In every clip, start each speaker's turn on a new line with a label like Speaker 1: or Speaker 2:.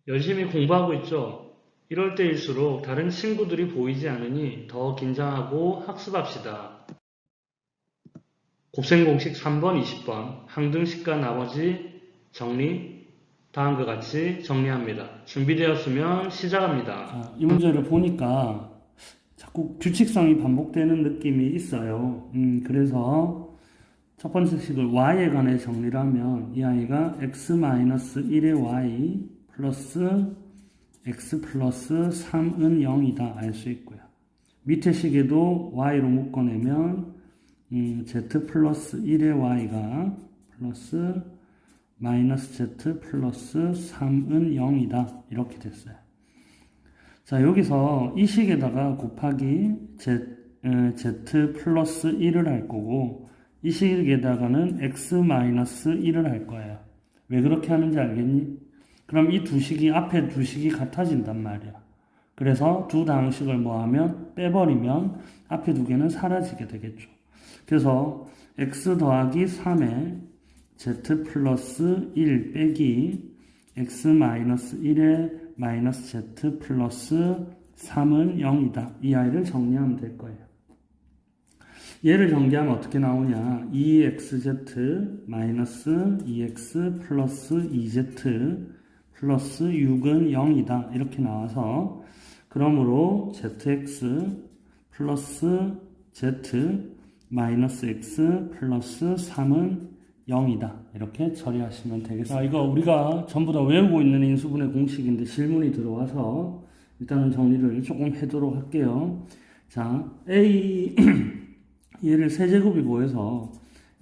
Speaker 1: 열심히 공부하고 있죠? 이럴 때일수록 다른 친구들이 보이지 않으니 더 긴장하고 학습합시다. 곱셈 공식 3번, 20번 항등식과 나머지 정리 다음과 같이 정리합니다. 준비되었으면 시작합니다. 자, 이 문제를 보니까 자꾸 규칙성이 반복되는 느낌이 있어요. 그래서 첫 번째 식을 y에 관해 정리를 하면 이 아이가 x-1의 y 플러스 x 플러스 3은 0이다 알 수 있고요. 밑에 식에도 y로 묶어내면 z 플러스 1의 y가 플러스 마이너스 z 플러스 3은 0이다 이렇게 됐어요. 자, 여기서 이 식에다가 곱하기 z 플러스 1을 할 거고 이 식에다가는 x 마이너스 1을 할 거예요. 왜 그렇게 하는지 알겠니? 그럼 이 두 식이 앞에 두 식이 같아진단 말이야. 그래서 두 다항식을 뭐하면 빼버리면 앞에 두 개는 사라지게 되겠죠. 그래서 x 더하기 3에 z 플러스 1 빼기 x 마이너스 1에 마이너스 z 플러스 3은 0이다. 이 아이를 정리하면 될 거예요. 얘를 정리하면 어떻게 나오냐. 2xz 마이너스 2x 플러스 2z 플러스 6은 0이다. 이렇게 나와서 그러므로 zx 플러스 z 마이너스 x 플러스 3은 0이다. 이렇게 처리하시면 되겠습니다. 자, 이거 우리가 전부 다 외우고 있는 인수분해 공식인데 질문이 들어와서 일단은 정리를 조금 해도록 할게요. 자, A 얘를 세제곱이고 해서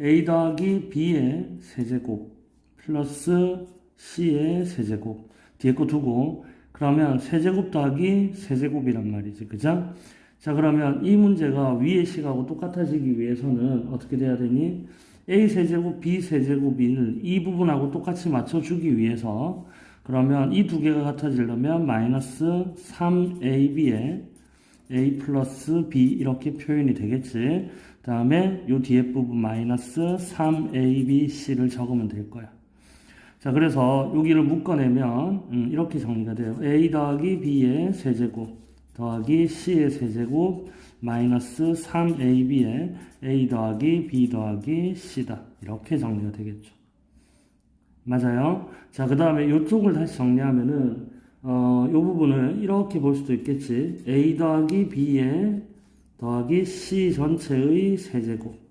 Speaker 1: A 더하기 B의 세제곱 플러스 C의 세제곱 뒤에 거 두고 그러면 세제곱 더하기 세제곱이란 말이지. 그죠? 자, 그러면 이 문제가 위의 식하고 똑같아지기 위해서는 어떻게 돼야 되니? A 세제곱, B 세제곱을 이 부분하고 똑같이 맞춰주기 위해서 그러면 이 두 개가 같아지려면 마이너스 3AB에 A 플러스 B 이렇게 표현이 되겠지. 그 다음에 요 뒤에 부분 마이너스 3ABC를 적으면 될 거야. 자, 그래서 여기를 묶어내면 이렇게 정리가 돼요. A 더하기 B의 세제곱 더하기 C의 세제곱 마이너스 3AB의 A 더하기 B 더하기 C다. 이렇게 정리가 되겠죠. 맞아요? 자, 그 다음에 이쪽을 다시 정리하면은 이 부분을 이렇게 볼 수도 있겠지. A 더하기 B의 더하기 C 전체의 세제곱.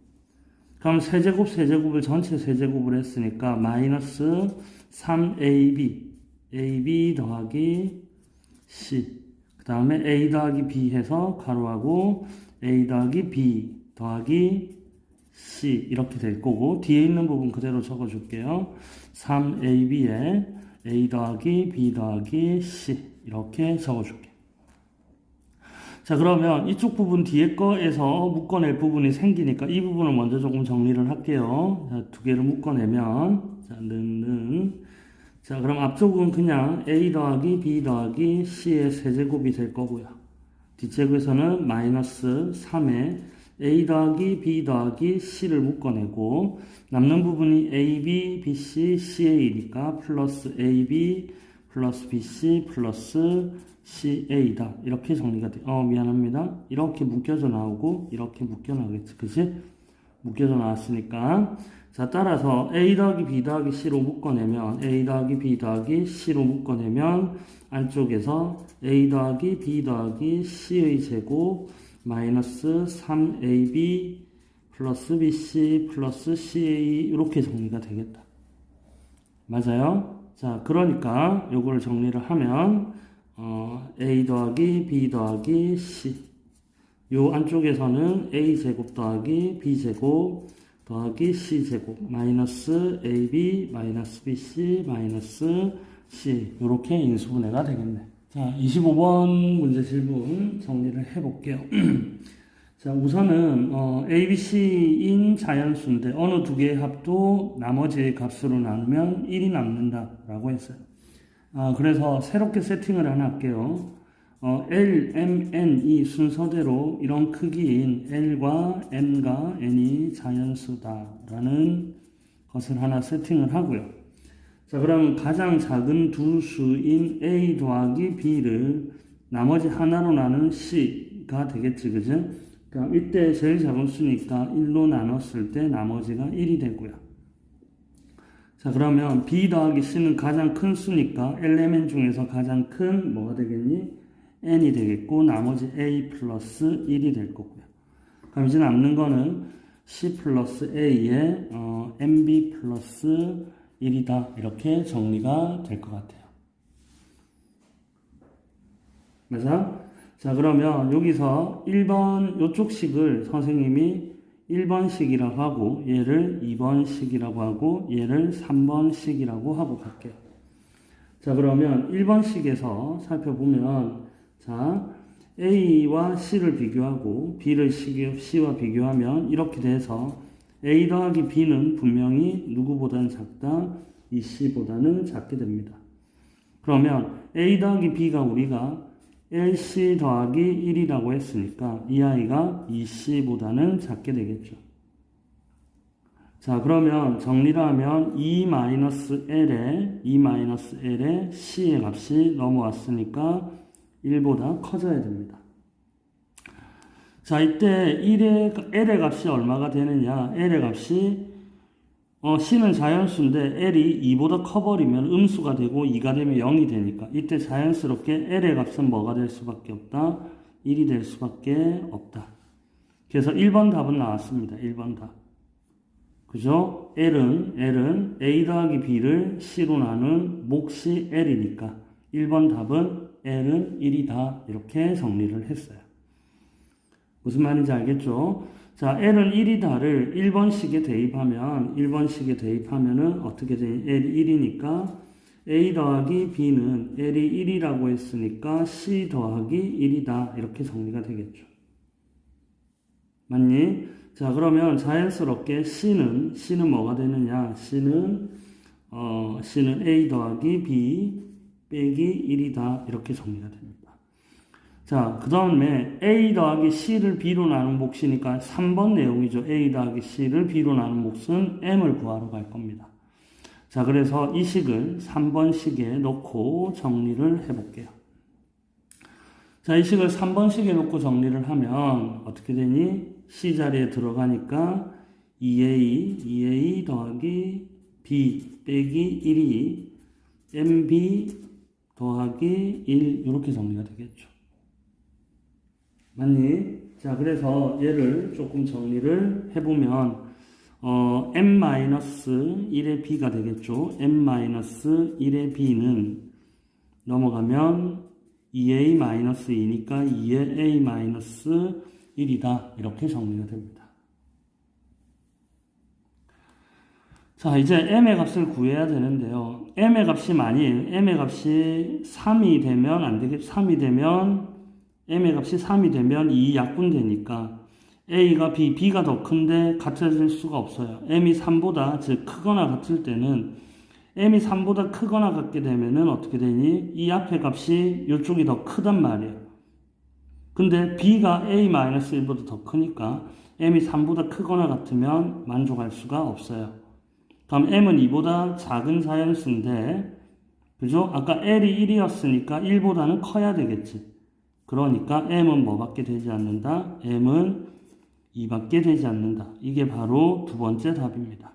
Speaker 1: 그럼 세제곱을 전체 세제곱을 했으니까 마이너스 3AB AB 더하기 C 그 다음에 A 더하기 B 해서 가로하고 A 더하기 B 더하기 C 이렇게 될 거고 뒤에 있는 부분 그대로 적어줄게요. 3AB에 A 더하기 B 더하기 C 이렇게 적어줄게. 자, 그러면 이쪽 부분 뒤에 거에서 묶어낼 부분이 생기니까 이 부분을 먼저 조금 정리를 할게요. 자, 두 개를 묶어내면 자, 자, 그럼 앞쪽은 그냥 A 더하기 B 더하기 C의 세제곱이 될 거고요. 뒷제곱에서는 마이너스 3에 A 더하기 B 더하기 C를 묶어내고 남는 부분이 AB, BC, CA니까 플러스 AB 플러스 BC 플러스 CA다. 이렇게 정리가 돼. 미안합니다. 이렇게 묶여져 나오고 이렇게 묶여 나오겠지. 그치? 묶여져 나왔으니까 자, 따라서 A 더하기 B 더하기 C로 묶어내면 A 더하기 B 더하기 C로 묶어내면 안쪽에서 A 더하기 B 더하기 C의 제곱 마이너스 3AB 플러스 BC 플러스 CA 이렇게 정리가 되겠다. 맞아요? 자, 그러니까 요거를 정리를 하면 A 더하기 B 더하기 C 요 안쪽에서는 A 제곱 더하기 B 제곱 더하기 C 제곱 마이너스 AB 마이너스 BC 마이너스 C 요렇게 인수분해가 되겠네. 자, 25번 문제 질문 정리를 해볼게요. 자, 우선은 ABC인 자연수인데 어느 두 개의 합도 나머지의 값으로 나누면 1이 남는다라고 했어요. 그래서 새롭게 세팅을 하나 할게요. L, M, N 이 순서대로 이런 크기인 L과 M과 N이 자연수다라는 것을 하나 세팅을 하고요. 자, 그럼 가장 작은 두 수인 A 더하기 B를 나머지 하나로 나눈 C가 되겠지, 그죠? 그럼 이때 제일 작은 수니까 1로 나눴을 때 나머지가 1이 되고요. 자, 그러면 B 더하기 C는 가장 큰 수니까 엘레멘 중에서 가장 큰 뭐가 되겠니? N이 되겠고 나머지 A 플러스 1이 될 거고요. 그럼 이제 남는 거는 C 플러스 A에 MB 플러스 1이다. 이렇게 정리가 될 것 같아요. 맞아? 자, 그러면 여기서 1번 요쪽 식을 선생님이 1번식이라고 하고 얘를 2번식이라고 하고 얘를 3번식이라고 하고 갈게요. 자, 그러면 1번식에서 살펴보면 자, A와 C를 비교하고 B를 C와 비교하면 이렇게 돼서 A 더하기 B는 분명히 누구보다는 작다? 이 C보다는 작게 됩니다. 그러면 A 더하기 B가 우리가 LC 더하기 1이라고 했으니까 이 아이가 이 C보다는 작게 되겠죠. 자, 그러면 정리를 하면 E-L에 C의 값이 넘어왔으니까 1보다 커져야 됩니다. 자, 이때 L의 값이 얼마가 되느냐? L의 값이 C는 자연수인데 L이 2보다 커버리면 음수가 되고 2가 되면 0이 되니까 이때 자연스럽게 L의 값은 뭐가 될 수밖에 없다? 1이 될 수밖에 없다. 그래서 1번 답은 나왔습니다. 1번 답. 그죠? L은 A 더하기 B를 C로 나눈 몫이 L이니까 1번 답은 L은 1이다. 이렇게 정리를 했어요. 무슨 말인지 알겠죠? 자, L은 1이다를 1번식에 대입하면은 어떻게 되니? L이 1이니까 A 더하기 B는 L이 1이라고 했으니까 C 더하기 1이다. 이렇게 정리가 되겠죠. 맞니? 자, 그러면 자연스럽게 C는 뭐가 되느냐? C는 A 더하기 B 빼기 1이다. 이렇게 정리가 됩니다. 자, 그 다음에 A 더하기 C를 B로 나눈 몫이니까 3번 내용이죠. A 더하기 C를 B로 나눈 몫은 M을 구하러 갈 겁니다. 자, 그래서 이 식을 3번식에 놓고 정리를 해볼게요. 자, 이 식을 3번식에 놓고 정리를 하면 어떻게 되니? C 자리에 들어가니까 2A 더하기 B 빼기 1이 MB 더하기 1 이렇게 정리가 되겠죠. 맞니? 자, 그래서 얘를 조금 정리를 해보면 M-1의 B가 되겠죠. M-1의 B는 넘어가면 2A-2니까 2의 A-1이다. 이렇게 정리가 됩니다. 자, 이제 M의 값을 구해야 되는데요. M의 값이 만일 M의 값이 3이 되면 안 되겠죠. M의 값이 3이 되면 이 약분되니까 A가 B가 더 큰데 같아질 수가 없어요. M이 3보다 즉 크거나 같을 때는 M이 3보다 크거나 같게 되면은 어떻게 되니? 이 앞에 값이 이쪽이 더 크단 말이에요. 근데 B가 A-1보다 더 크니까 M이 3보다 크거나 같으면 만족할 수가 없어요. 그럼 M은 2보다 작은 자연수인데 그죠? 아까 L이 1이었으니까 1보다는 커야 되겠지. 그러니까 M은 뭐밖에 되지 않는다? M은 2밖에 되지 않는다. 이게 바로 두 번째 답입니다.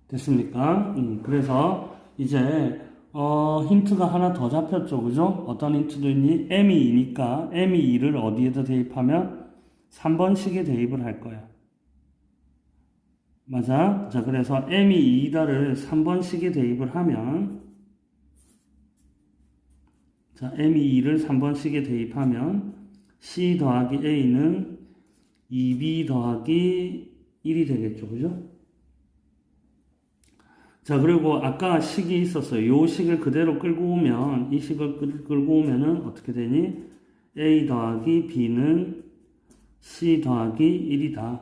Speaker 1: 됐습니까? 그래서 이제 힌트가 하나 더 잡혔죠. 그죠? 어떤 힌트도 있니? M이 2니까 M이 2를 어디에다 대입하면 3번식에 대입을 할 거야. 맞아? 자, 그래서 M이 2다를 3번식에 대입을 하면 자, M이 2를 3번식에 대입하면 C 더하기 A는 2B 더하기 1이 되겠죠. 그죠? 자, 그리고 아까 식이 있었어요. 이 식을 그대로 끌고 오면, 이 식을 끌고 오면은 어떻게 되니? A 더하기 B는 C 더하기 1이다.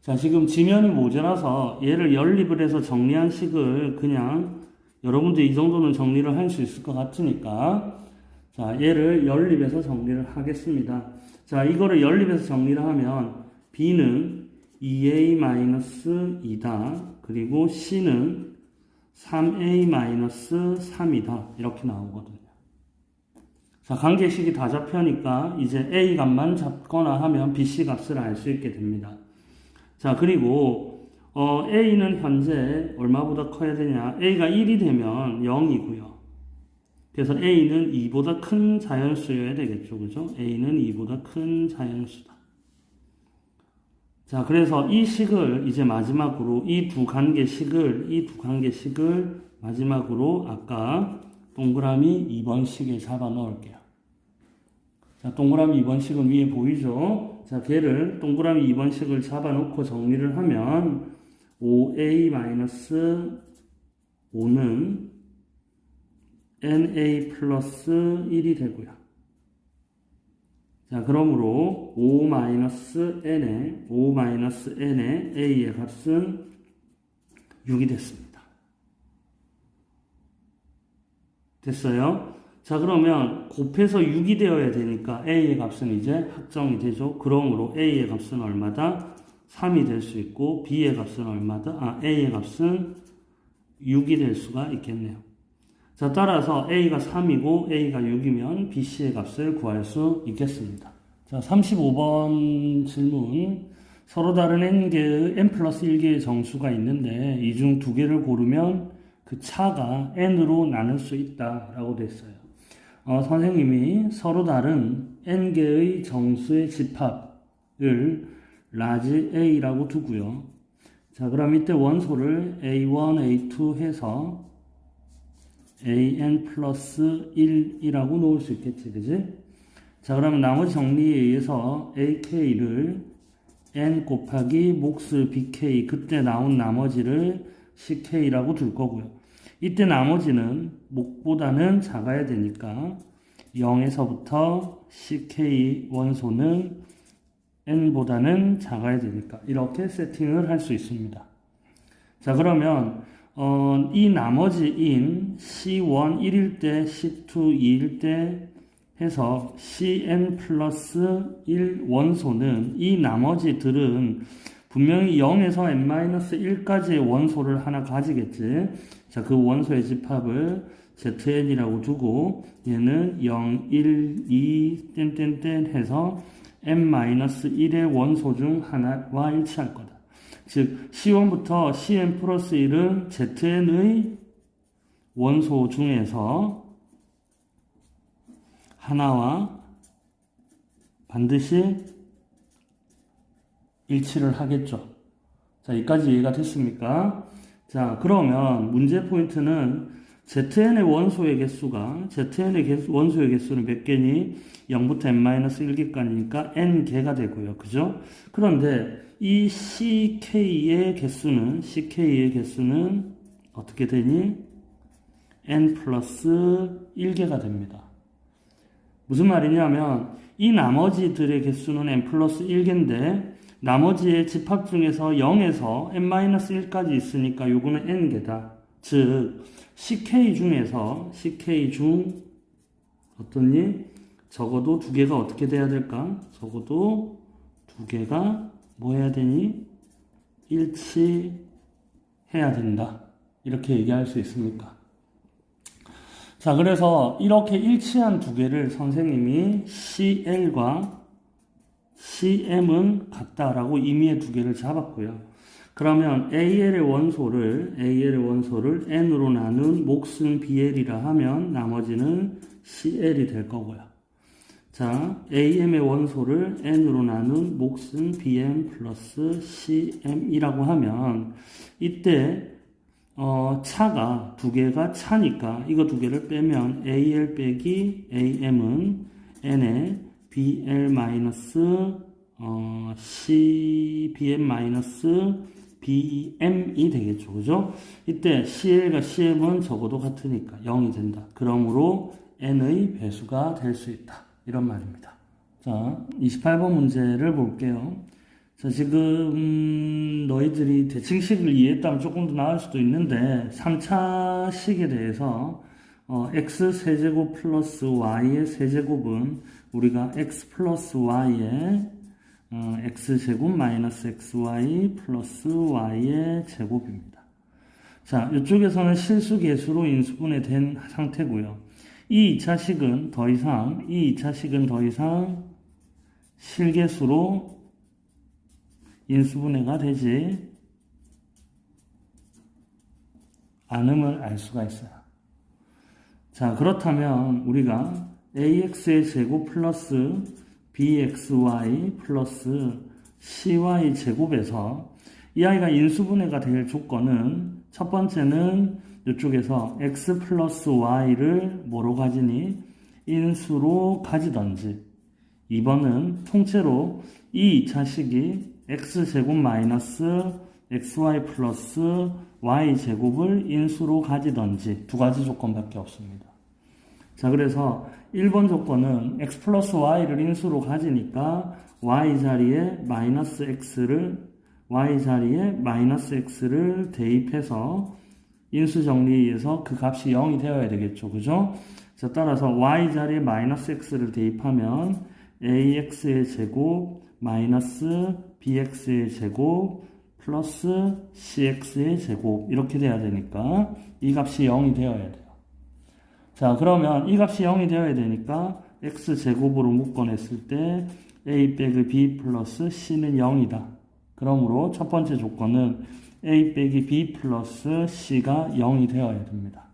Speaker 1: 자, 지금 지면이 모자라서 얘를 연립을 해서 정리한 식을 그냥 여러분들 이 정도는 정리를 할 수 있을 것 같으니까 자, 얘를 연립해서 정리를 하겠습니다. 자, 이거를 연립해서 정리를 하면 B는 2a-2다. 그리고 c는 3a-3이다. 이렇게 나오거든요. 자, 관계식이 다 잡혀니까 이제 a 값만 잡거나 하면 bc 값을 알 수 있게 됩니다. 자, 그리고 a는 현재 얼마보다 커야 되냐? a가 1이 되면 0이고요. 그래서 a는 2보다 큰 자연수여야 되겠죠. 그죠? a는 2보다 큰 자연수다. 자, 그래서 이 식을 이제 마지막으로 이 두 관계식을 마지막으로 아까 동그라미 2번식에 잡아 넣을게요. 자, 동그라미 2번식은 위에 보이죠? 자, 걔를 동그라미 2번식을 잡아 놓고 정리를 하면 5a-5는 na 플러스 1이 되고요. 자, 그러므로 5-n에 a의 값은 6이 됐습니다. 됐어요? 자, 그러면 곱해서 6이 되어야 되니까 a의 값은 이제 확정이 되죠. 그러므로 a의 값은 얼마다? 3이 될 수 있고 b의 값은 얼마다? a의 값은 6이 될 수가 있겠네요. 자, 따라서 a가 3이고 a가 6이면 bc의 값을 구할 수 있겠습니다. 자, 35번 질문. 서로 다른 n개의 n 플러스 1개의 정수가 있는데 이 중 두 개를 고르면 그 차가 n으로 나눌 수 있다라고 됐어요. 선생님이 서로 다른 n개의 정수의 집합을 라지 a라고 두고요. 자, 그럼 이때 원소를 a1, a2 해서 an 플러스 1이라고 놓을 수 있겠지, 그지? 자, 그러면 나머지 정리에 의해서 ak를 n 곱하기 몫을 bk, 그때 나온 나머지를 ck라고 둘 거고요. 이때 나머지는 목보다는 작아야 되니까 0에서부터 ck 원소는 n보다는 작아야 되니까 이렇게 세팅을 할 수 있습니다. 자, 그러면 이 나머지인 C1 1일 때, C2 2일 때 해서 Cn 플러스 1 원소는 이 나머지들은 분명히 0에서 n-1까지의 원소를 하나 가지겠지. 자, 그 원소의 집합을 zn이라고 두고 얘는 0, 1, 2, 땡땡땡 해서 n-1의 원소 중 하나와 일치할 거다. 즉 C1부터 Cn 플러스 1은 zn의 원소 중에서 하나와 반드시 일치를 하겠죠. 자, 여기까지 이해가 됐습니까? 자, 그러면 문제 포인트는 zn의 원소의 개수가 원소의 개수는 몇 개니? 0부터 n-1개까지니까 n개가 되고요. 그죠? 그런데 이 ck의 개수는 어떻게 되니? n 플러스 1개가 됩니다. 무슨 말이냐면 이 나머지들의 개수는 n 플러스 1개인데 나머지의 집합 중에서 0에서 n-1까지 있으니까 요거는 n개다. 즉 ck 중 어떠니? 적어도 두 개가 어떻게 돼야 될까? 적어도 두 개가 뭐 해야 되니? 일치해야 된다. 이렇게 얘기할 수 있습니까? 자, 그래서 이렇게 일치한 두 개를 선생님이 CL과 CM은 같다라고 임의의 두 개를 잡았고요. 그러면 AL의 원소를 N으로 나눈 몫은 BL이라 하면 나머지는 CL이 될 거고요. 자, AM의 원소를 N으로 나눈 몫은 BM 플러스 CM이라고 하면 이때 차가 두 개가 차니까 이거 두 개를 빼면 AL 빼기 AM은 N에 BL 마이너스 CBM 마이너스 BM이 되겠죠. 그죠? 이때 CL과 CM은 적어도 같으니까 0이 된다. 그러므로 N의 배수가 될 수 있다. 이런 말입니다. 자, 28번 문제를 볼게요. 자, 지금 너희들이 대칭식을 이해했다면 조금 더 나을 수도 있는데 3차식에 대해서 x 세제곱 플러스 y의 세제곱은 우리가 x 플러스 y의 x제곱 마이너스 xy 플러스 y의 제곱입니다. 자, 이쪽에서는 실수계수로 인수분해된 상태고요. 이 2차식은 더 이상 실계수로 인수분해가 되지 않음을 알 수가 있어요. 자, 그렇다면 우리가 ax의 제곱 플러스 bxy 플러스 cy 제곱에서 이 아이가 인수분해가 될 조건은 첫 번째는 이쪽에서 x 플러스 y를 뭐로 가지니? 인수로 가지던지, 2번은 통째로 이 2차식이 x제곱 마이너스 xy 플러스 y제곱을 인수로 가지던지 두 가지 조건밖에 없습니다. 자, 그래서 1번 조건은 x 플러스 y를 인수로 가지니까 y 자리에 마이너스 x를 대입해서 인수 정리에서 그 값이 0이 되어야 되겠죠. 그죠? 자, 따라서 y 자리에 마이너스 x를 대입하면 ax의 제곱 마이너스 bx의 제곱 플러스 cx의 제곱 이렇게 돼야 되니까 이 값이 0이 되어야 돼요. 자, 그러면 이 값이 0이 되어야 되니까 x제곱으로 묶어냈을 때 a 빼기 b 플러스 c는 0이다. 그러므로 첫 번째 조건은 a 빼기 b 플러스 c가 0이 되어야 됩니다.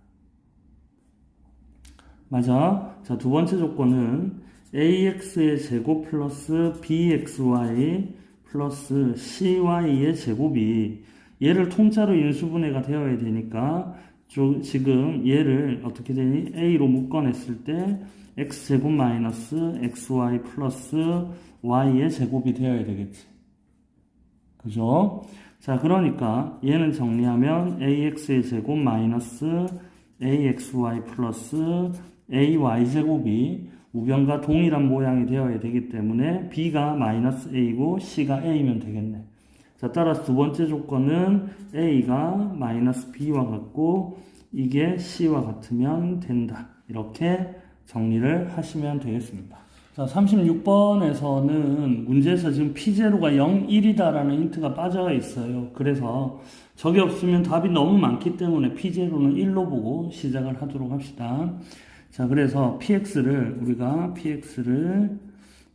Speaker 1: 맞아. 자, 두 번째 조건은 ax의 제곱 플러스 bxy 플러스 cy의 제곱이 얘를 통짜로 인수분해가 되어야 되니까 지금 얘를 어떻게 되니? a로 묶어냈을 때 x제곱 마이너스 xy 플러스 y의 제곱이 되어야 되겠지. 그죠? 자, 그러니까 얘는 정리하면 ax의 제곱 마이너스 axy 플러스 ay 제곱이 우변과 동일한 모양이 되어야 되기 때문에 b가 마이너스 a고 c가 a면 되겠네. 자, 따라서 두 번째 조건은 a가 마이너스 b와 같고 이게 c와 같으면 된다. 이렇게 정리를 하시면 되겠습니다. 자, 36번에서는 문제에서 지금 p0가 0, 1이다라는 힌트가 빠져 있어요. 그래서 저게 없으면 답이 너무 많기 때문에 p0는 1로 보고 시작을 하도록 합시다. 자, 그래서 우리가 px를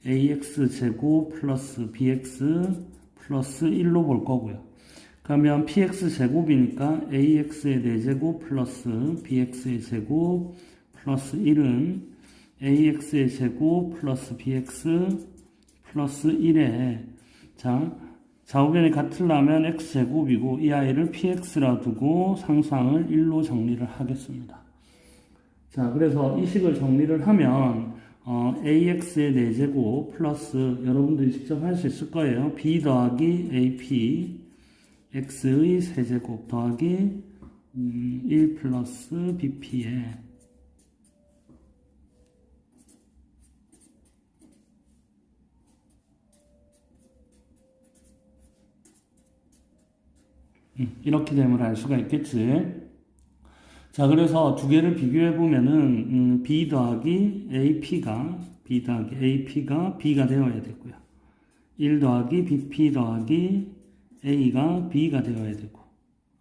Speaker 1: ax제곱 플러스 bx 플러스 1로 볼 거고요. 그러면 px제곱이니까 ax의 4제곱 플러스 bx의 제곱 플러스 1은 ax의 제곱 플러스 bx 플러스 1에 좌우변이 같으려면 x제곱이고 이 아이를 px라 두고 상수항을 1로 정리를 하겠습니다. 자, 그래서 이 식을 정리를 하면 ax의 4제곱 플러스 여러분들이 직접 할 수 있을 거예요. b 더하기 ap x의 세제곱 더하기 1 플러스 bp에 이렇게 되면 알 수가 있겠지. 자, 그래서 두 개를 비교해 보면은 b 더하기 ap가 b가 b가 되어야 되고요. 1 더하기 bp 더하기 a가 b가 되어야 되고,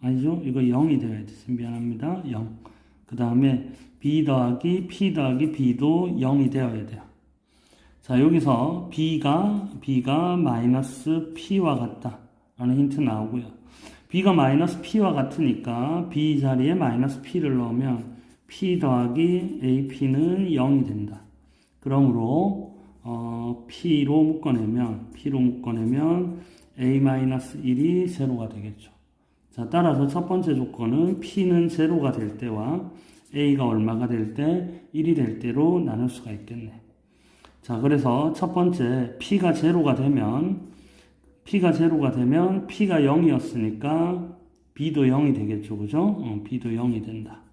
Speaker 1: 아니죠? 이거 0이 되어야 되죠. 미안합니다. 0. 그 다음에 b 더하기 p 더하기 b도 0이 되어야 돼요. 자, 여기서 b가 마이너스 p와 같다 라는 힌트 나오고요. b가 마이너스 p와 같으니까 b 자리에 마이너스 p를 넣으면 p 더하기 ap는 0이 된다. 그러므로 p로 묶어내면 a-1이 0가 되겠죠. 자, 따라서 첫 번째 조건은 p는 0가 될 때와 a가 얼마가 될 때 1이 될 때로 나눌 수가 있겠네. 자, 그래서 첫 번째 p가 0가 되면 p가 0이었으니까 b도 0이 되겠죠. 그죠? b도 0이 된다.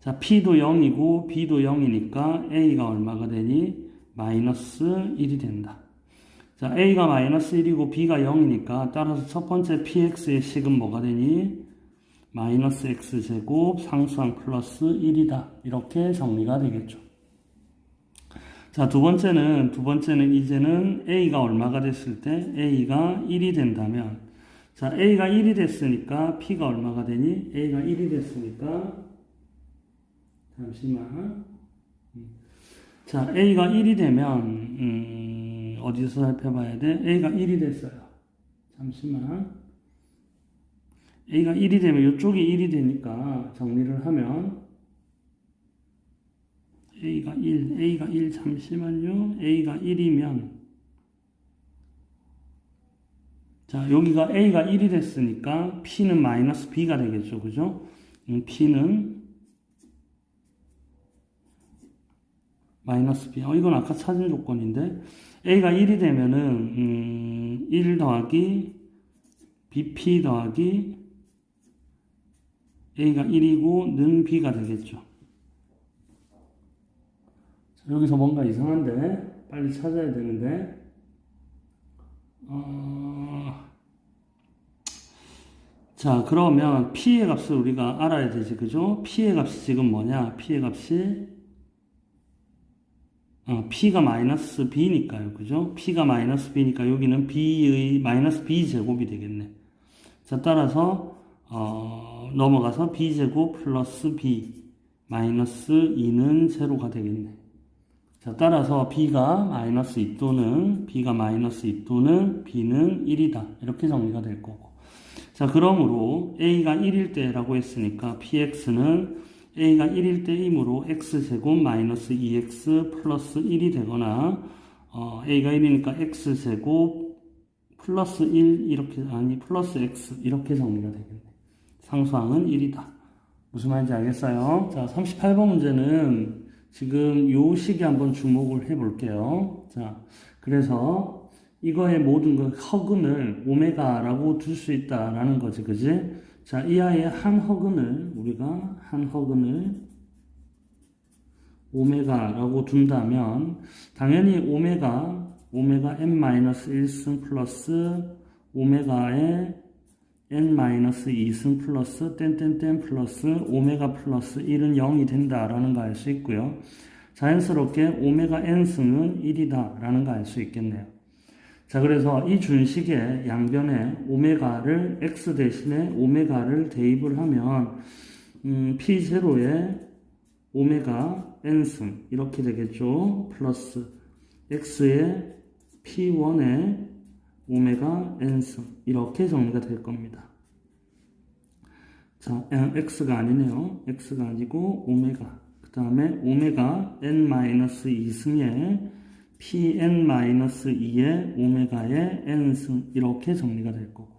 Speaker 1: 자, p도 0이고 b도 0이니까 a가 얼마가 되니? 마이너스 1이 된다. 자, a가 마이너스 1이고 b가 0이니까 따라서 첫 번째 px의 식은 뭐가 되니? 마이너스 x제곱 상수항 플러스 1이다. 이렇게 정리가 되겠죠. 자, 두 번째는 이제는 A가 얼마가 됐을 때 A가 1이 된다면, 자, A가 1이 됐으니까 P가 얼마가 되니? A가 1이 됐으니까, 잠시만. 자, A가 1이 되면, 어디서 살펴봐야 돼? A가 1이 됐어요. 잠시만. A가 1이 되면 이쪽이 1이 되니까 정리를 하면, A가 1, 잠시만요. A가 1이면, 자, 여기가 A가 1이 됐으니까 P는 마이너스 B가 되겠죠. 그죠? P는 마이너스 B. 이건 아까 찾은 조건인데, A가 1이 되면은, 1 더하기 BP 더하기 A가 1이고, 는 B가 되겠죠. 여기서 뭔가 이상한데 빨리 찾아야 되는데 자, 그러면 P의 값을 우리가 알아야 되지, 그죠? P의 값이 지금 뭐냐? P의 값이 P가 마이너스 B니까요, 그죠? P가 마이너스 B니까 여기는 B의 마이너스 B 제곱이 되겠네. 자, 따라서 넘어가서 B제곱 플러스 B 마이너스 2는 제로가 되겠네. 자, 따라서 B가 마이너스 2 또는 B가 마이너스 2 또는 B는 1이다. 이렇게 정리가 될 거고. 자, 그러므로 A가 1일 때라고 했으니까 PX는 A가 1일 때이므로 X제곱 마이너스 2X 플러스 1이 되거나, A가 1이니까 X제곱 플러스 1, 이렇게, 플러스 X, 이렇게 정리가 되겠네. 상수항은 1이다. 무슨 말인지 알겠어요? 자, 38번 문제는 지금 요 식에 한번 주목을 해 볼게요. 자, 그래서 이거의 모든 그 허근을 오메가라고 둘 수 있다라는 거지, 그지? 자, 이 아이의 한 허근을 우리가 한 허근을 오메가라고 둔다면 당연히 오메가 n-1승 플러스 오메가의 n-2승 플러스 땡땡땡 플러스 오메가 플러스 1은 0이 된다라는 거 알 수 있고요. 자연스럽게 오메가 n승은 1이다 라는 거 알 수 있겠네요. 자, 그래서 이 준식의 양변에 오메가를 x 대신에 오메가를 대입을 하면 P0에 오메가 n승 이렇게 되겠죠. 플러스 x의 P1에 오메가 n승 이렇게 정리가 될 겁니다. 자, x가 아니네요. x가 아니고 오메가. 그 다음에 오메가 n-2승에 Pn-2의 오메가의 n승 이렇게 정리가 될 거고.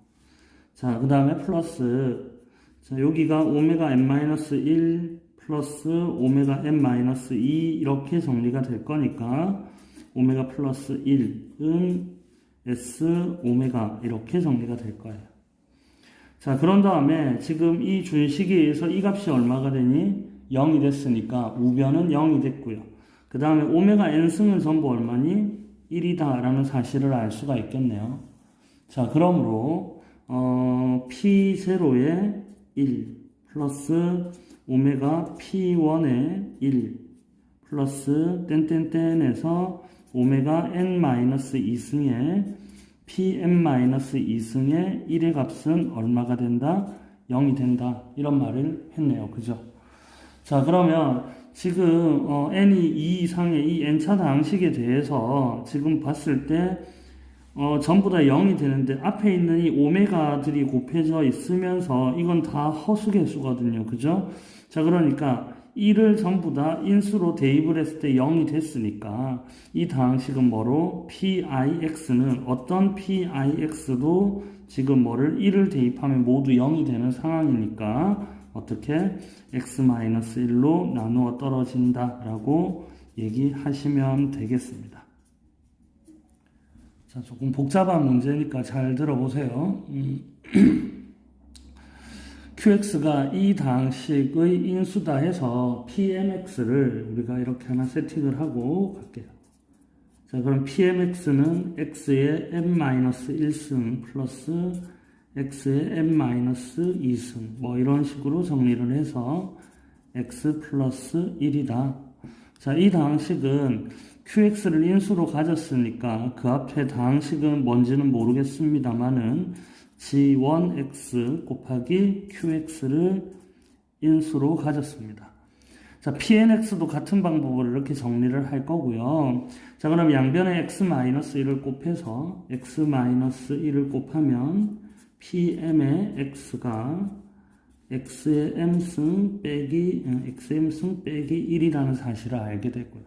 Speaker 1: 자, 그 다음에 플러스, 자, 여기가 오메가 n-1 플러스 오메가 n-2 이렇게 정리가 될 거니까 오메가 플러스 1은 S 오메가 이렇게 정리가 될 거예요. 자, 그런 다음에 지금 이 준식에 의해서 이 값이 얼마가 되니? 0이 됐으니까 우변은 0이 됐고요. 그 다음에 오메가 n승은 전부 얼마니? 1이다 라는 사실을 알 수가 있겠네요. 자, 그러므로 P0의 1 플러스 오메가 P1의 1 플러스 땡땡땡에서 오메가 n-2승에 Pn-2승의 1의 값은 얼마가 된다? 0이 된다. 이런 말을 했네요. 그죠? 자, 그러면 지금 n이 2 이상의 이 n차 방식에 대해서 지금 봤을 때 전부 다 0이 되는데 앞에 있는 이 오메가들이 곱해져 있으면서 이건 다 허수개수거든요. 그죠? 자, 그러니까 1을 전부 다 인수로 대입을 했을 때 0이 됐으니까 이 방식은 뭐로? PIX는 어떤 PIX도 지금 뭐를 1을 대입하면 모두 0이 되는 상황이니까 어떻게? X-1로 나누어 떨어진다 라고 얘기하시면 되겠습니다. 자, 조금 복잡한 문제니까 잘 들어보세요. QX가 이 방식의 인수다 해서 PMX를 우리가 이렇게 하나 세팅을 하고 갈게요. 자, 그럼 PMX는 X의 n-1승 플러스 X의 n-2승 뭐 이런 식으로 정리를 해서 X 플러스 1이다. 자, 이 방식은 qx를 인수로 가졌으니까 그 앞에 다항식은 뭔지는 모르겠습니다만은 g1x 곱하기 qx를 인수로 가졌습니다. 자, pnx도 같은 방법으로 이렇게 정리를 할 거고요. 자, 그럼 양변에 x-1을 곱해서 x-1을 곱하면 pm의 x가 x의 m승 빼기 1이라는 사실을 알게 되고요.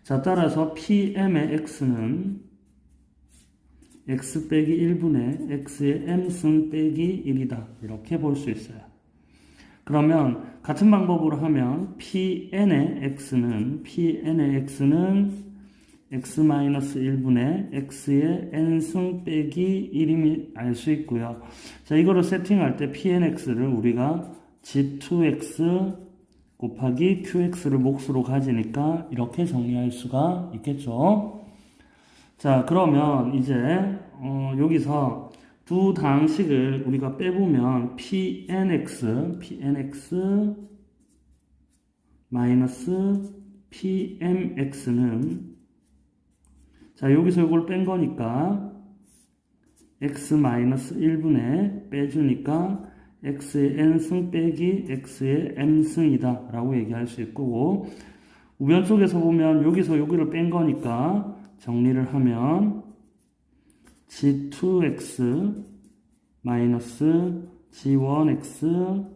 Speaker 1: 자, 따라서 pm의 x는 x 빼기 1분의 x의 m승 빼기 1이다. 이렇게 볼 수 있어요. 그러면 같은 방법으로 하면 pn의 x는 x-1분의 x의 n승 빼기 1임을 알 수 있고요. 자, 이거를 세팅할 때 pnx를 우리가 g2x 곱하기 qx를 몫으로 가지니까 이렇게 정리할 수가 있겠죠. 자, 그러면 이제 여기서 두 다항식을 우리가 빼보면 pnx 마이너스 pmx는 자, 여기서 이걸 뺀 거니까 x-1분의 빼주니까 x의 n승 빼기 x의 m승이다 라고 얘기할 수 있고, 우변 쪽에서 보면 여기서 여기를 뺀 거니까 정리를 하면 g2x 마이너스 g1x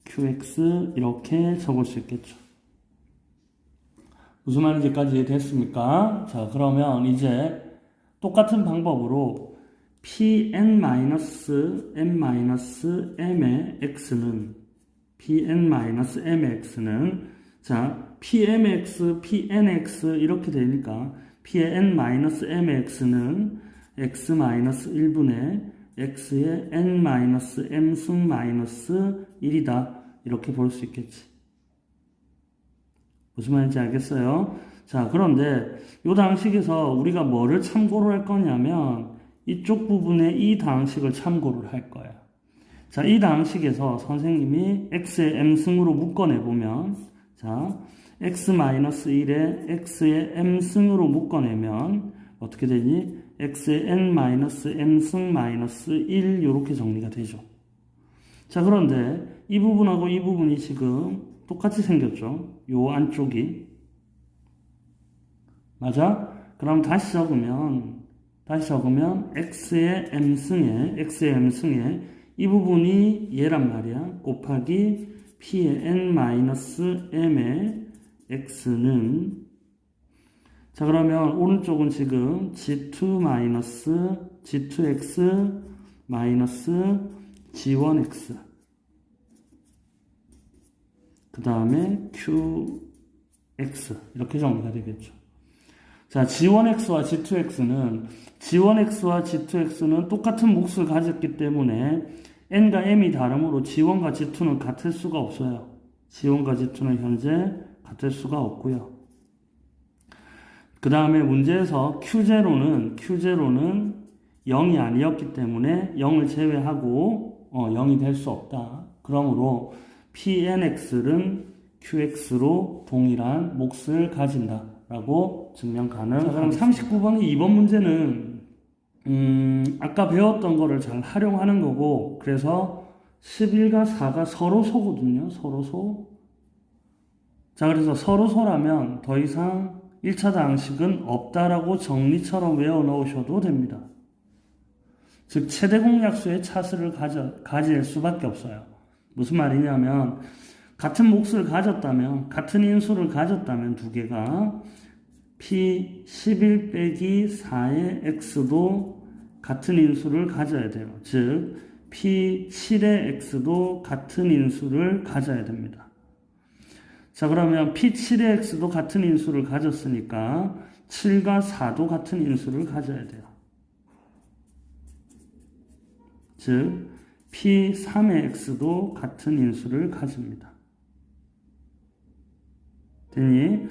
Speaker 1: qx 이렇게 적을 수 있겠죠. 무슨 말인지까지 됐습니까? 자, 그러면 이제 똑같은 방법으로 pn-m의 x는 자, pmx, pnx 이렇게 되니까 pn-m의 x는 x-1분의 x의 n-m승 마이너스 1이다. 이렇게 볼 수 있겠지. 무슨 말인지 알겠어요? 자, 그런데 이 당식에서 우리가 뭐를 참고로 할 거냐면 이쪽 부분에 이 당식을 참고를 할 거야. 자, 이 당식에서 선생님이 x의 m승으로 묶어내보면 자, x-1에 x의 m승으로 묶어내면 어떻게 되니? x의 n-m승 마이너스 1 이렇게 정리가 되죠. 자, 그런데 이 부분하고 이 부분이 지금 똑같이 생겼죠. 요 안쪽이. 맞아? 그럼 다시 적으면 x의 m승에 이 부분이 얘란 말이야. 곱하기 p의 n-m의 x는 자, 그러면 오른쪽은 지금 g2x 마이너스 g1x 그 다음에 qx 이렇게 정리가 되겠죠. 자, g1x와 g2x는 똑같은 몫을 가졌기 때문에 n과 m이 다르므로 g1과 g2는 같을 수가 없어요. g1과 g2는 현재 같을 수가 없고요. 그 다음에 문제에서 Q0는 0이 아니었기 때문에 0을 제외하고 0이 될 수 없다. 그러므로 PNX는 QX로 동일한 몫을 가진다 라고 증명 가능합니다. 그럼 39번의 2번 문제는 아까 배웠던 거를 잘 활용하는 거고, 그래서 11과 4가 서로소거든요. 서로소. 자, 그래서 서로소라면 더 이상 1차 다항식은 없다라고 정리처럼 외워 넣으셔도 됩니다. 즉, 최대 공약수의 차수를 가질 수밖에 없어요. 무슨 말이냐면, 같은 몫을 가졌다면, 같은 인수를 가졌다면 두 개가 P11 빼기 4의 X도 같은 인수를 가져야 돼요. 즉, P7의 X도 같은 인수를 가져야 됩니다. 자, 그러면 P7의 X도 같은 인수를 가졌으니까 7과 4도 같은 인수를 가져야 돼요. 즉, P3의 X도 같은 인수를 가집니다. 되니?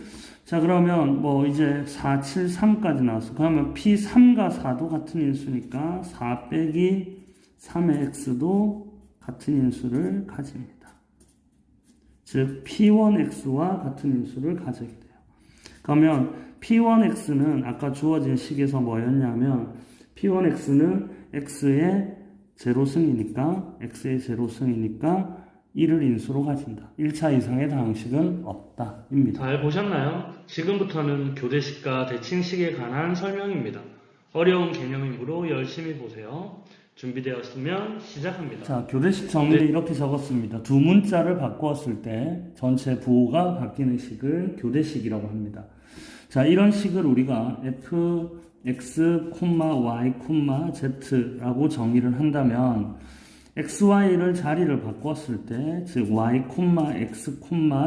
Speaker 1: 자, 그러면 이제 4, 7, 3까지 나왔어. 그러면 P3과 4도 같은 인수니까 4 빼기 3의 X도 같은 인수를 가집니다. 즉, P1X와 같은 인수를 가지게 돼요. 그러면 P1x는 아까 주어진 식에서 뭐였냐면 P1x는 x의 제로승이니까 1을 인수로 가진다. 1차 이상의 다항식은 없다. 입니다. 잘 보셨나요? 지금부터는 교대식과 대칭식에 관한 설명입니다. 어려운 개념이므로 열심히 보세요. 준비되었으면 시작합니다. 자, 교대식 정리를 이렇게 적었습니다. 두 문자를 바꾸었을 때 전체 부호가 바뀌는 식을 교대식이라고 합니다. 자, 이런 식을 우리가 f, x, y, z라고 정의를 한다면 xy를 자리를 바꿨을 때, 즉 y, x,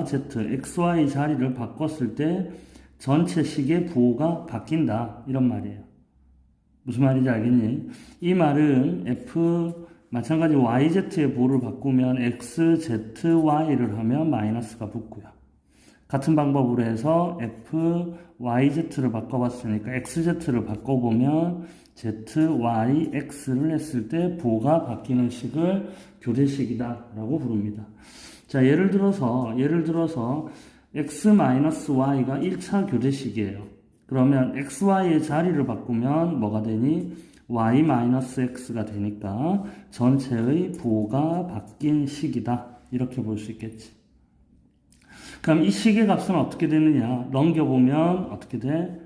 Speaker 1: z, xy 자리를 바꿨을 때 전체 식의 부호가 바뀐다. 이런 말이에요. 무슨 말인지 알겠니? 이 말은 마찬가지 yz의 부호를 바꾸면 x, z, y를 하면 마이너스가 붙고요. 같은 방법으로 해서 yz를 바꿔봤으니까 xz를 바꿔보면 z, y, x를 했을 때 부호가 바뀌는 식을 교대식이다 라고 부릅니다. 자, 예를 들어서 x-y가 1차 교대식이에요. 그러면 xy의 자리를 바꾸면 뭐가 되니? y-x가 되니까 전체의 부호가 바뀐 식이다. 이렇게 볼 수 있겠지. 그럼 이 식의 값은 어떻게 되느냐? 넘겨보면 어떻게 돼?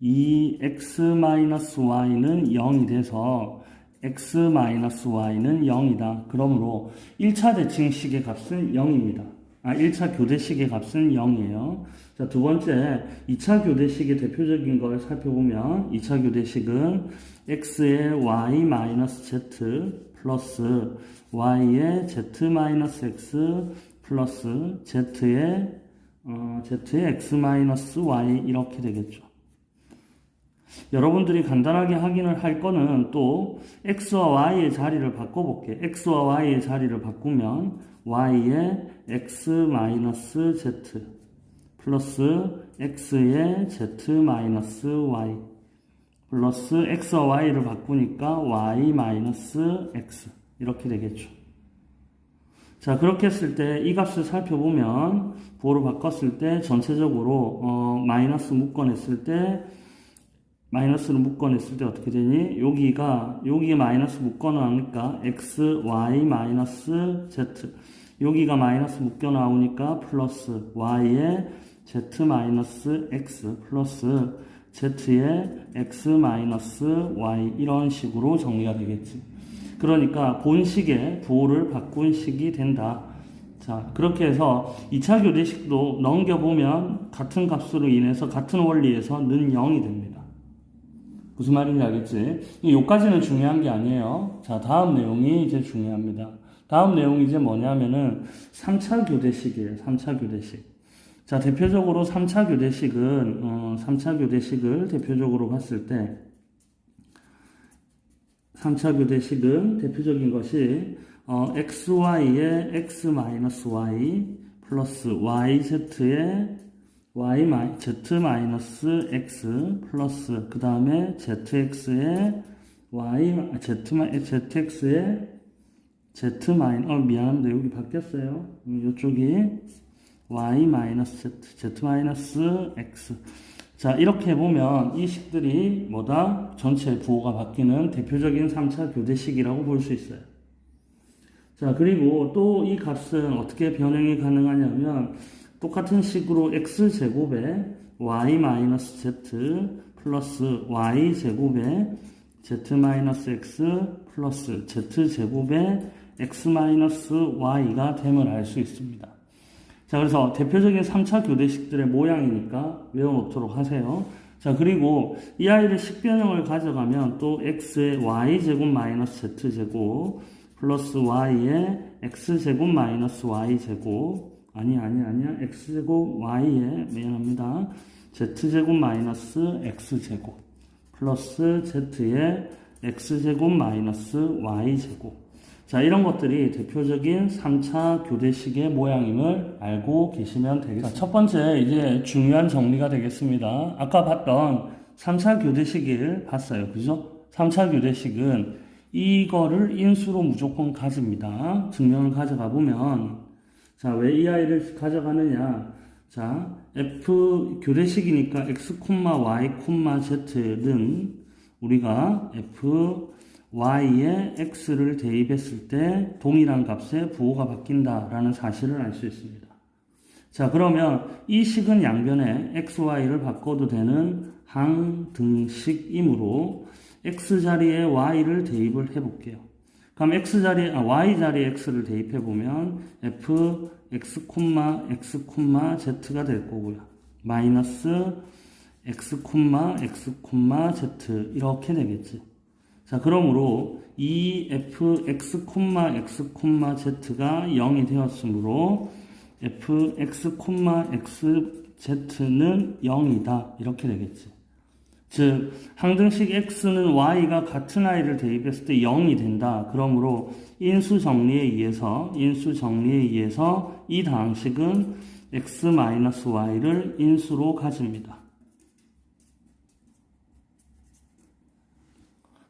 Speaker 1: 이 x-y는 0이 돼서 x-y는 0이다. 그러므로 1차 대칭식의 값은 0입니다. 1차 교대식의 값은 0이에요. 자, 두 번째, 2차 교대식의 대표적인 걸 살펴보면 2차 교대식은 x의 y-z 플러스 y의 z-x 플러스 z의 x-y 이렇게 되겠죠. 여러분들이 간단하게 확인을 할 거는 또 x와 y의 자리를 바꿔볼게. x와 y의 자리를 바꾸면 y의 x-z 플러스 x의 z-y 플러스 x와 y를 바꾸니까 y-x 이렇게 되겠죠. 자, 그렇게 했을 때 이 값을 살펴보면 부호를 바꿨을 때 전체적으로 마이너스를 묶어냈을 때 어떻게 되니? 여기에 마이너스 묶어나오니까 x, y, 마이너스 z. 여기가 마이너스 묶여 나오니까 플러스 y의 z 마이너스 x 플러스 z의 x 마이너스 y 이런 식으로 정리가 되겠지. 그러니까 본식의 부호를 바꾼 식이 된다. 자, 그렇게 해서 2차 교대식도 넘겨보면 같은 값으로 인해서 같은 원리에서 는 0이 됩니다. 무슨 말인지 알겠지? 여기까지는 중요한 게 아니에요. 자, 다음 내용이 이제 중요합니다. 다음 내용이 이제 뭐냐면은 3차 교대식이에요. 3차 교대식. 자, 대표적으로 3차 교대식을 대표적으로 봤을 때 3차 교대식은 대표적인 것이 xy의 x-y 플러스 yz의 z-x 플러스 그 다음에 zx의 zx의 미안합니다. 여기 바뀌었어요. 이쪽이 y-z-x 자, 이렇게 보면 이 식들이 전체 부호가 바뀌는 대표적인 3차 교대식이라고 볼 수 있어요. 자, 그리고 또 이 값은 어떻게 변형이 가능하냐면 똑같은 식으로 x제곱에 y-z 플러스 y제곱에 z-x 플러스 z제곱에 x-y가 됨을 알 수 있습니다. 자, 그래서 대표적인 3차 교대식들의 모양이니까 외워놓도록 하세요. 자, 그리고 이 아이를 식변형을 가져가면 또 x의 y제곱 마이너스 z제곱 플러스 y의 x제곱 마이너스 y제곱 아니야. x제곱 y의 미안합니다. z제곱 마이너스 x제곱 플러스 z의 x제곱 마이너스 y제곱 자, 이런 것들이 대표적인 3차 교대식의 모양임을 알고 계시면 되겠습니다. 자, 첫 번째 이제 중요한 정리가 되겠습니다. 아까 봤던 3차 교대식을 봤어요. 그죠? 3차 교대식은 이거를 인수로 무조건 가집니다. 증명을 가져가 보면 자, 왜 이 아이를 가져가느냐? 자, f 교대식이니까 x, y, z는 우리가 f, y에 x를 대입했을 때 동일한 값에 부호가 바뀐다라는 사실을 알 수 있습니다. 자, 그러면 이 식은 양변에 x, y를 바꿔도 되는 항등식이므로 x 자리에 y를 대입을 해볼게요. 그럼 y 자리에 x를 대입해보면 f, x, x, z가 될 거고요. 마이너스 x, x, z 이렇게 되겠지. 자, 그러므로 이 f, x, x, z가 0이 되었으므로 f, x, z는 0이다. 이렇게 되겠지. 즉, 항등식 x는 y가 같은 i를 대입했을 때 0이 된다. 그러므로 인수 정리에 의해서 이 다항식은 x-y를 인수로 가집니다.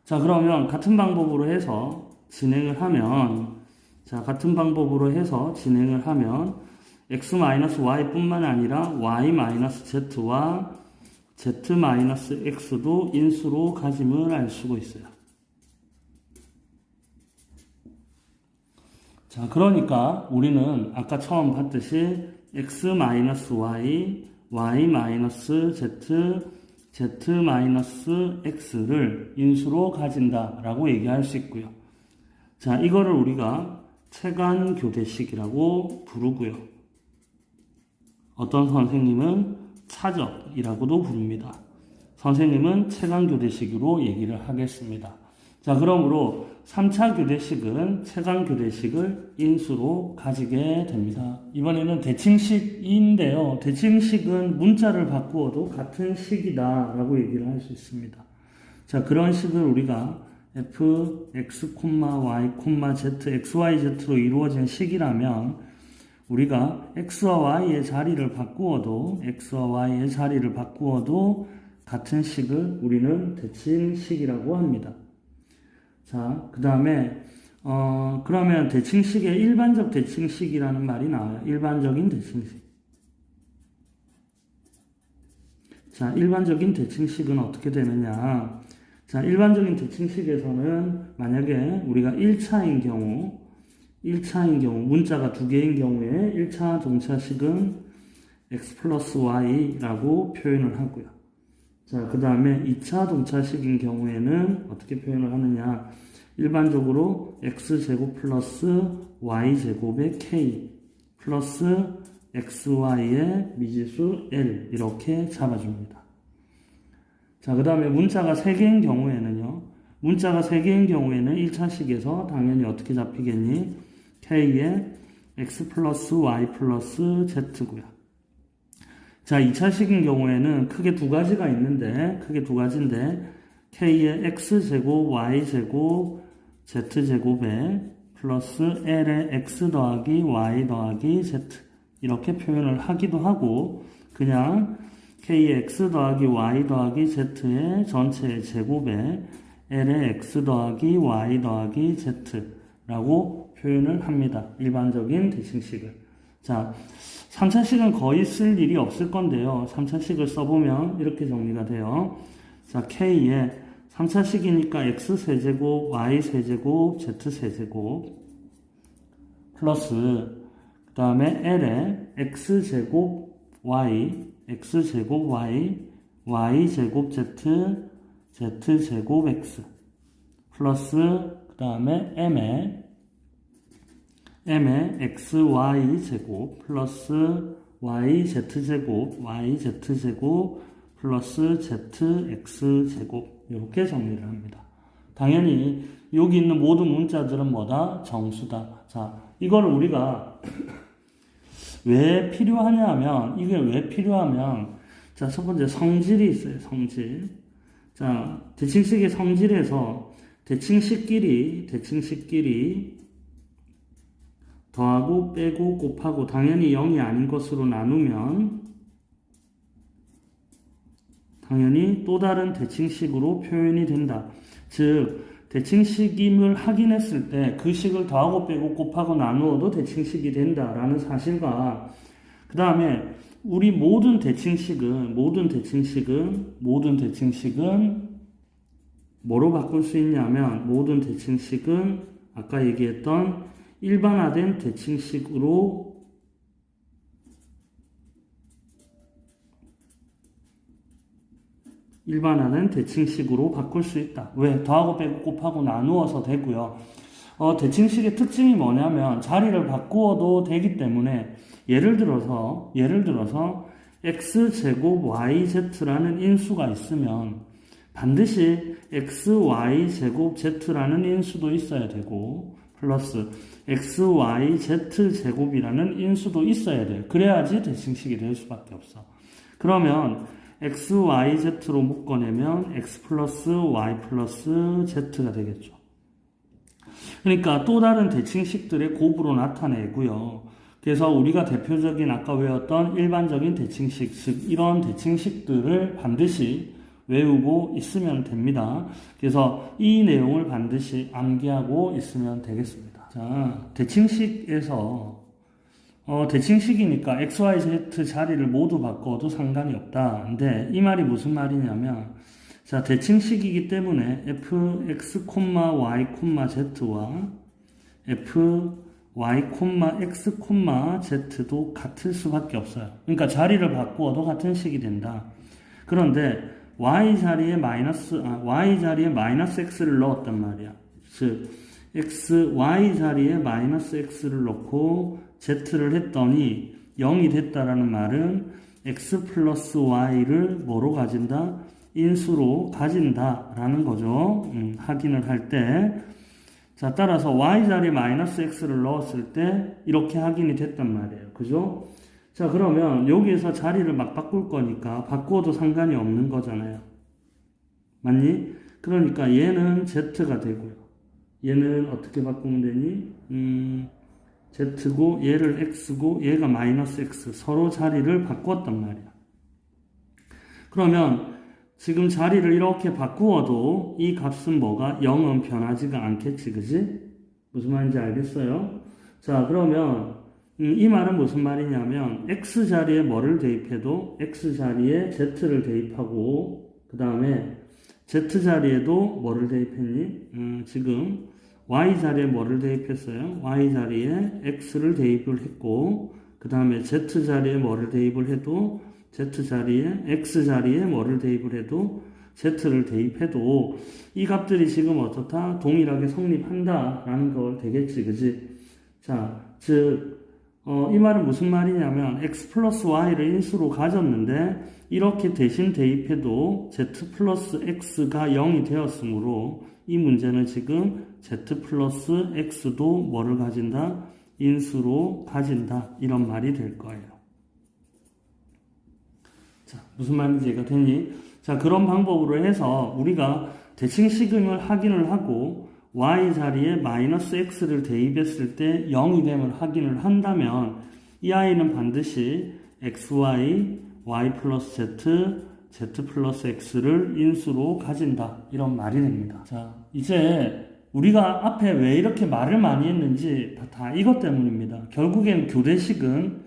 Speaker 1: 자, 그러면 같은 방법으로 해서 진행을 하면 x-y 뿐만 아니라 y-z와 z-x도 인수로 가짐을 알 수가 있어요. 자, 그러니까 우리는 아까 처음 봤듯이 x-y, y-z, z-x를 인수로 가진다라고 얘기할 수 있고요. 자, 이거를 우리가 체간교대식이라고 부르고요. 어떤 선생님은 차적이라고도 부릅니다. 선생님은 체간교대식으로 얘기를 하겠습니다. 자, 그러므로 3차 교대식은 체간교대식을 인수로 가지게 됩니다. 이번에는 대칭식인데요. 대칭식은 문자를 바꾸어도 같은 식이다 라고 얘기를 할 수 있습니다. 자, 그런 식을 우리가 f, x, y, z, x, y, z로 이루어진 식이라면 우리가 x와 y의 자리를 바꾸어도 같은 식을 우리는 대칭식이라고 합니다. 자, 그 다음에 그러면 대칭식의 일반적 대칭식이라는 말이 나와요. 일반적인 대칭식. 자, 일반적인 대칭식은 어떻게 되느냐? 자, 일반적인 대칭식에서는 만약에 우리가 1차인 경우 문자가 두 개인 경우에 1차 동차식은 x 플러스 y라고 표현을 하고요. 자, 그 다음에 2차 동차식인 경우에는 어떻게 표현을 하느냐? 일반적으로 x제곱 플러스 y제곱의 k 플러스 xy의 미지수 l 이렇게 잡아줍니다. 자, 그 다음에 문자가 3개인 경우에는요. 1차식에서 당연히 어떻게 잡히겠니? k에 x 플러스 y 플러스 z고요. 자, 2차식인 경우에는 크게 두 가지인데 k의 x제곱 y제곱 z제곱에 플러스 l의 x 더하기 y 더하기 z 이렇게 표현을 하기도 하고 그냥 k의 x 더하기 y 더하기 z의 전체의 제곱에 l의 x 더하기 y 더하기 z라고 표현을 합니다. 일반적인 대칭식을. 자, 3차식은 거의 쓸 일이 없을 건데요. 3차식을 써보면 이렇게 정리가 돼요. 자, k에 3차식이니까 x세제곱, y세제곱, z세제곱 플러스 그 다음에 l에 x제곱 y, x제곱 y, y제곱 z, z제곱 x 플러스 그 다음에 m에 xy제곱 플러스 yz제곱 yz제곱 플러스 zx제곱 이렇게 정리를 합니다. 당연히 여기 있는 모든 문자들은 뭐다? 정수다. 자, 이거를 우리가 왜 필요하냐 하면 이게 왜 필요하면 자, 첫 번째 성질이 있어요. 성질. 자, 대칭식의 성질에서 대칭식끼리 더하고 빼고 곱하고 당연히 0이 아닌 것으로 나누면 당연히 또 다른 대칭식으로 표현이 된다. 즉 대칭식임을 확인했을 때 그 식을 더하고 빼고 곱하고 나누어도 대칭식이 된다라는 사실과 그 그 다음에 우리 모든 대칭식은 뭐로 바꿀 수 있냐면 모든 대칭식은 아까 얘기했던 일반화된 대칭식으로 바꿀 수 있다. 왜? 더하고 빼고 곱하고 나누어서 되고요. 대칭식의 특징이 뭐냐면 자리를 바꾸어도 되기 때문에 예를 들어서 x제곱 yz라는 인수가 있으면 반드시 xy제곱 z라는 인수도 있어야 되고 플러스 xyz제곱이라는 인수도 있어야 돼요. 그래야지 대칭식이 될 수밖에 없어. 그러면 xyz로 묶어내면 x 플러스 y 플러스 z가 되겠죠. 그러니까 또 다른 대칭식들의 곱으로 나타내고요. 그래서 우리가 대표적인 아까 외웠던 일반적인 대칭식, 즉 이런 대칭식들을 반드시 외우고 있으면 됩니다. 그래서 이 내용을 반드시 암기하고 있으면 되겠습니다. 자, 대칭식이니까 x, y, z 자리를 모두 바꿔도 상관이 없다. 근데 이 말이 무슨 말이냐면 자, 대칭식이기 때문에 fx, y, z와 fy, x, z도 같을 수밖에 없어요. 그러니까 자리를 바꾸어도 같은 식이 된다. 그런데 y 자리에 마이너스 x를 넣었단 말이야. 즉 y 자리에 마이너스 x를 넣고 z를 했더니 0이 됐다라는 말은 x 플러스 y를 뭐로 가진다? 인수로 가진다라는 거죠. 확인을 할 때. 자, 따라서 y 자리에 마이너스 x를 넣었을 때 이렇게 확인이 됐단 말이에요. 그죠? 자, 그러면 여기에서 자리를 막 바꿀 거니까 바꾸어도 상관이 없는 거잖아요. 맞니? 그러니까 얘는 z가 되고요. 얘는 어떻게 바꾸면 되니? z고 얘를 x고 얘가 마이너스 x 서로 자리를 바꾸었단 말이야. 그러면 지금 자리를 이렇게 바꾸어도 이 값은 뭐가 0은 변하지가 않겠지, 그지? 무슨 말인지 알겠어요? 자, 그러면 이 말은 무슨 말이냐면 x 자리에 뭐를 대입해도 x 자리에 z를 대입하고 그 다음에 z 자리에도 뭐를 대입했니? 지금 y 자리에 뭐를 대입했어요? y 자리에 x를 대입을 했고 그 다음에 z 자리에 뭐를 대입을 해도 z 자리에 x 자리에 뭐를 대입을 해도 z를 대입해도 이 값들이 지금 어떻다? 동일하게 성립한다라는 걸 되겠지, 그지? 자, 즉 이 말은 무슨 말이냐면 x 플러스 y를 인수로 가졌는데 이렇게 대신 대입해도 z 플러스 x가 0이 되었으므로 이 문제는 지금 z 플러스 x도 뭐를 가진다? 인수로 가진다. 이런 말이 될 거예요. 자, 무슨 말인지 이해가 되니? 자, 그런 방법으로 해서 우리가 대칭식을 확인을 하고 y 자리에 마이너스 x를 대입했을 때 0이 됨을 확인을 한다면 이 아이는 반드시 xy, y 플러스 z, z 플러스 x를 인수로 가진다. 이런 말이 됩니다. 자, 이제 우리가 앞에 왜 이렇게 말을 많이 했는지 다 이것 때문입니다. 결국엔 교대식은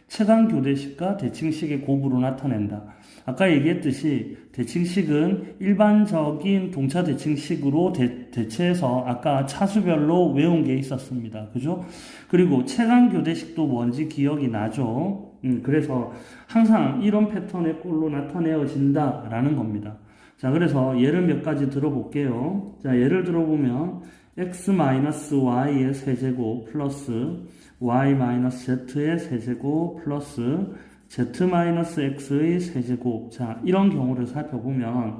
Speaker 1: 최강 교대식과 대칭식의 곱으로 나타낸다. 아까 얘기했듯이 대칭식은 일반적인 동차 대칭식으로 대체해서 아까 차수별로 외운 게 있었습니다. 그죠? 그리고 최강 교대식도 뭔지 기억이 나죠? 그래서 항상 이런 패턴의 꼴로 나타내어진다라는 겁니다. 자, 그래서 예를 몇 가지 들어볼게요. 자, 예를 들어보면 x-y의 세제곱 플러스 y-z의 세제곱 플러스 z-x의 세제곱. 자, 이런 경우를 살펴보면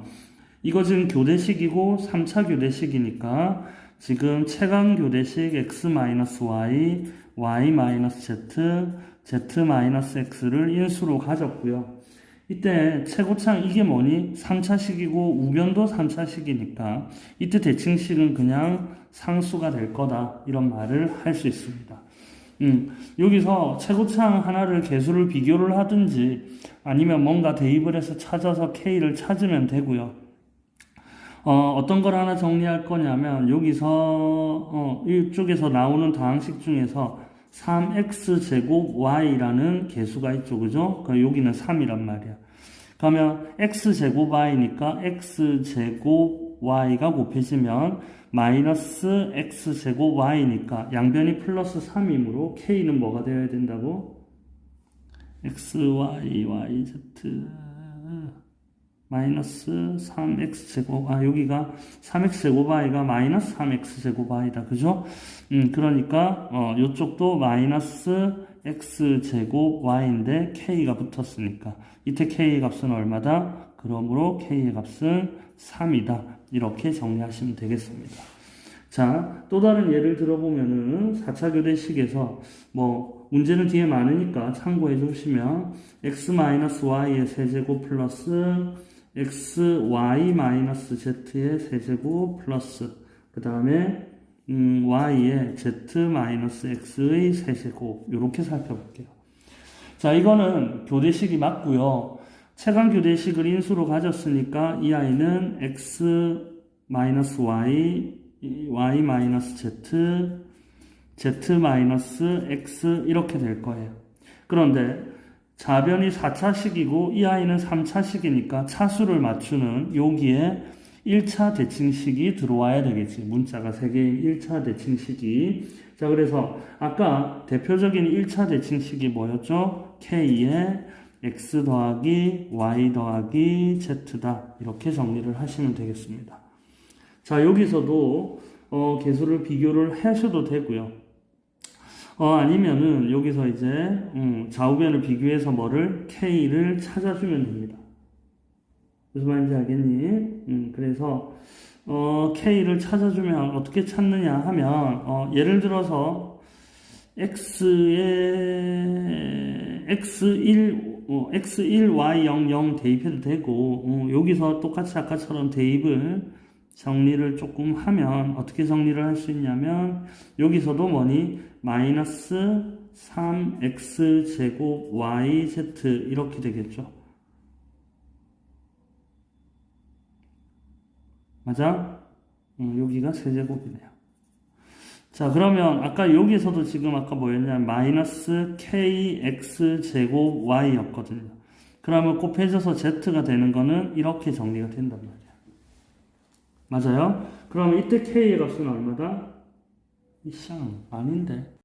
Speaker 1: 이거 지금 교대식이고 3차 교대식이니까 지금 최강 교대식 x-y, y-z, z-x를 인수로 가졌고요. 이때 최고창 이게 뭐니? 3차식이고 우변도 3차식이니까 이때 대칭식은 그냥 상수가 될 거다. 이런 말을 할 수 있습니다. 여기서 최고창 하나를 개수를 비교를 하든지 아니면 뭔가 대입을 해서 찾아서 K를 찾으면 되고요. 어떤 걸 하나 정리할 거냐면 여기서 이쪽에서 나오는 다항식 중에서 3x제곱 y라는 개수가 있죠. 그죠? 그러니까 여기는 3이란 말이야. 그러면 x제곱 y니까 x제곱 y가 곱해지면 마이너스 x제곱 y니까 양변이 플러스 3이므로 k는 뭐가 되어야 된다고? xy, yz 마이너스 3x제곱, 여기가 3x제곱 y가 마이너스 3x제곱 y다. 그죠? 그러니까, 요쪽도 마이너스 x제곱 y인데 k가 붙었으니까. 이때 k의 값은 얼마다? 그러므로 k의 값은 3이다. 이렇게 정리하시면 되겠습니다. 자, 또 다른 예를 들어보면은 4차 교대식에서 문제는 뒤에 많으니까 참고해 주시면 x-y의 세제곱 플러스 xy-z의 세제곱 플러스 그 다음에 y의 z-x의 세제곱 이렇게 살펴볼게요. 자, 이거는 교대식이 맞고요. 최강 교대식을 인수로 가졌으니까 이 아이는 x-y, y-z, z-x 이렇게 될 거예요. 그런데 자변이 4차식이고 이 아이는 3차식이니까 차수를 맞추는 여기에 1차 대칭식이 들어와야 되겠지. 문자가 3개인 1차 대칭식이. 자, 그래서 아까 대표적인 1차 대칭식이 뭐였죠? k에 x 더하기 y 더하기 z다. 이렇게 정리를 하시면 되겠습니다. 자, 여기서도 개수를 비교를 하셔도 되고요. 아니면은 여기서 이제 좌우변을 비교해서 뭐를 k를 찾아주면 됩니다. 무슨 말인지 알겠니? 그래서 k를 찾아주면 어떻게 찾느냐 하면 예를 들어서 x에 x1 y0 0 대입해도 되고 여기서 똑같이 아까처럼 대입을 정리를 조금 하면 어떻게 정리를 할 수 있냐면 여기서도 뭐니 마이너스 3x제곱 yz 이렇게 되겠죠. 맞아? 여기가 세제곱이네요. 자, 그러면 아까 여기서도 지금 아까 뭐였냐면 마이너스 kx제곱 y였거든요. 그러면 곱해져서 z가 되는 거는 이렇게 정리가 된단 말이에요. 맞아요? 그러면 이때 k의 값은 얼마다? 아닌데.